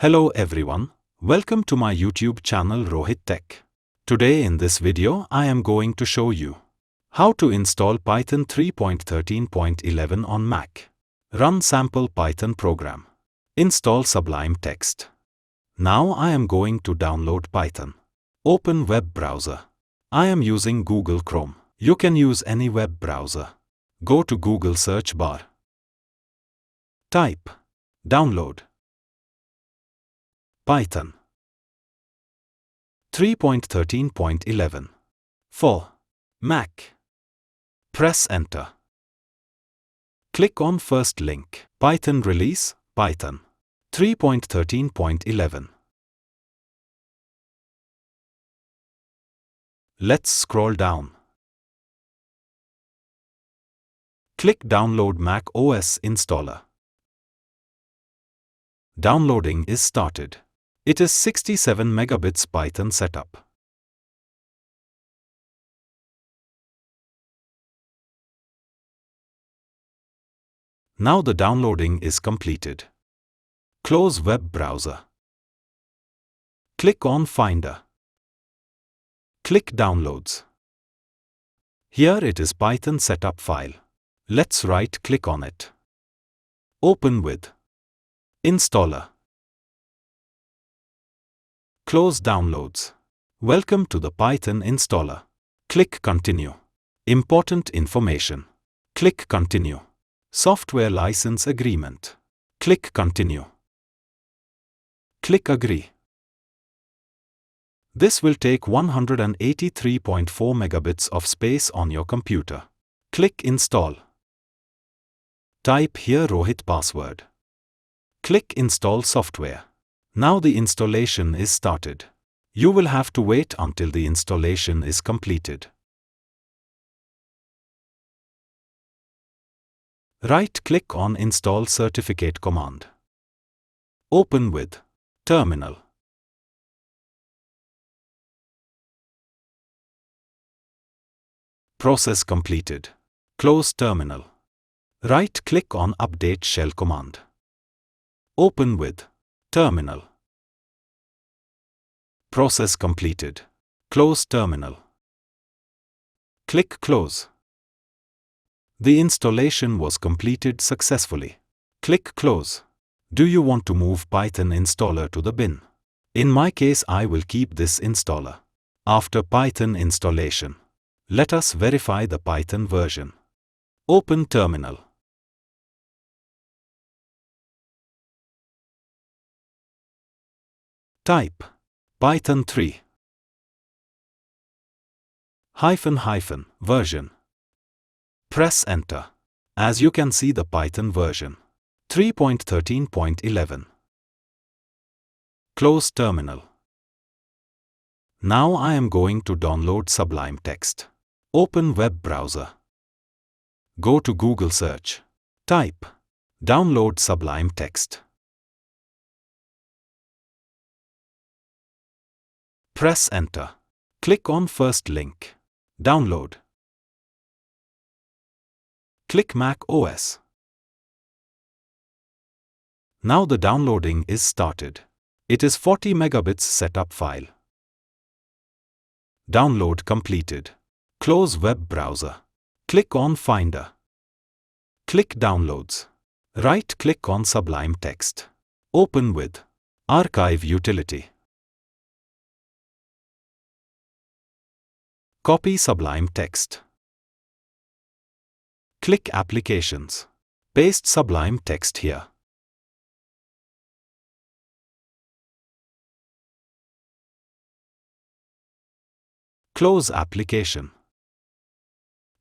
Hello everyone, welcome to my YouTube channel Rohit Tech. Today in this video I am going to show you how to install Python 3.13.11 on Mac. Run sample Python program. Install Sublime text. Now I am going to download Python. Open web browser. I am using Google Chrome. You can use any web browser. Go to Google search bar. Type download Python 3.13.11 for Mac. Press enter. Click on first link. Python release, Python 3.13.11. Let's scroll down. Click download macOS installer. Downloading is started. It is 67 megabits Python setup. Now the downloading is completed. Close web browser. Click on Finder. Click Downloads. Here it is Python setup file. Let's right-click on it. Open with Installer. Close Downloads. Welcome to the Python installer. Click Continue. Important information. Click Continue. Software license agreement. Click Continue. Click Agree. This will take 183.4 megabits of space on your computer. Click Install. Type here Rohit password. Click Install software. Now the installation is started. You will have to wait until the installation is completed. Right-click on Install Certificate command. Open with Terminal. Process completed. Close Terminal. Right-click on Update Shell command. Open with Terminal. Process completed. Close Terminal. Click Close. The installation was completed successfully. Click Close. Do you want to move Python installer to the bin? In my case, I will keep this installer. After Python installation, let us verify the Python version. Open Terminal. Type Python 3 version. Press enter. As you can see, the Python version 3.13.11. Close Terminal. Now I am going to download Sublime text. Open web browser. Go to Google search. Type download Sublime text. Press enter. Click on first link. Download. Click macOS. Now the downloading is started. It is 40 megabits setup file. Download completed. Close web browser. Click on Finder. Click Downloads. Right-click on Sublime text. Open with Archive utility. Copy Sublime text. Click Applications. Paste Sublime text here. Close application.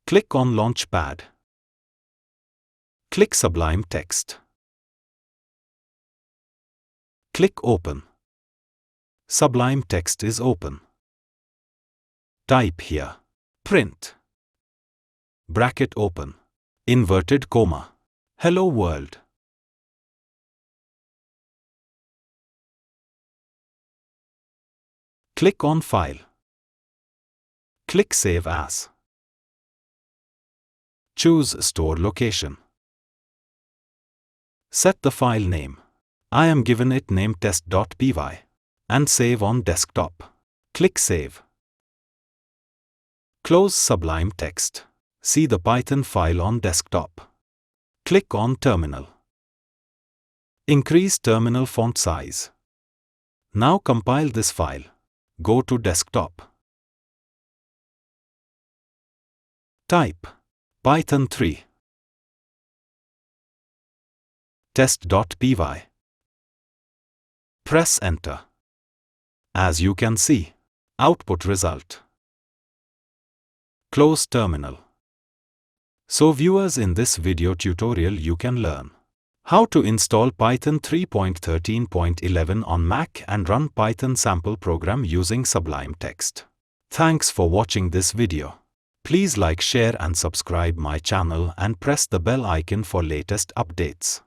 Click on Launchpad. Click Sublime text. Click Open. Sublime text is open. Type here print bracket open inverted comma hello world. Click on File. Click Save As. Choose Store Location. Set the file name. I am given it name test.py and save on desktop. Click Save. Close Sublime Text. See the Python file on desktop. Click on Terminal. Increase terminal font size. Now compile this file. Go to desktop. Type Python 3 test.py. Press Enter. As you can see, output result. Close terminal. So viewers, in this video tutorial you can learn how to install Python 3.13.11 on Mac and run Python sample program using Sublime Text. Thanks for watching this video. Please like, share and subscribe my channel and press the bell icon for latest updates.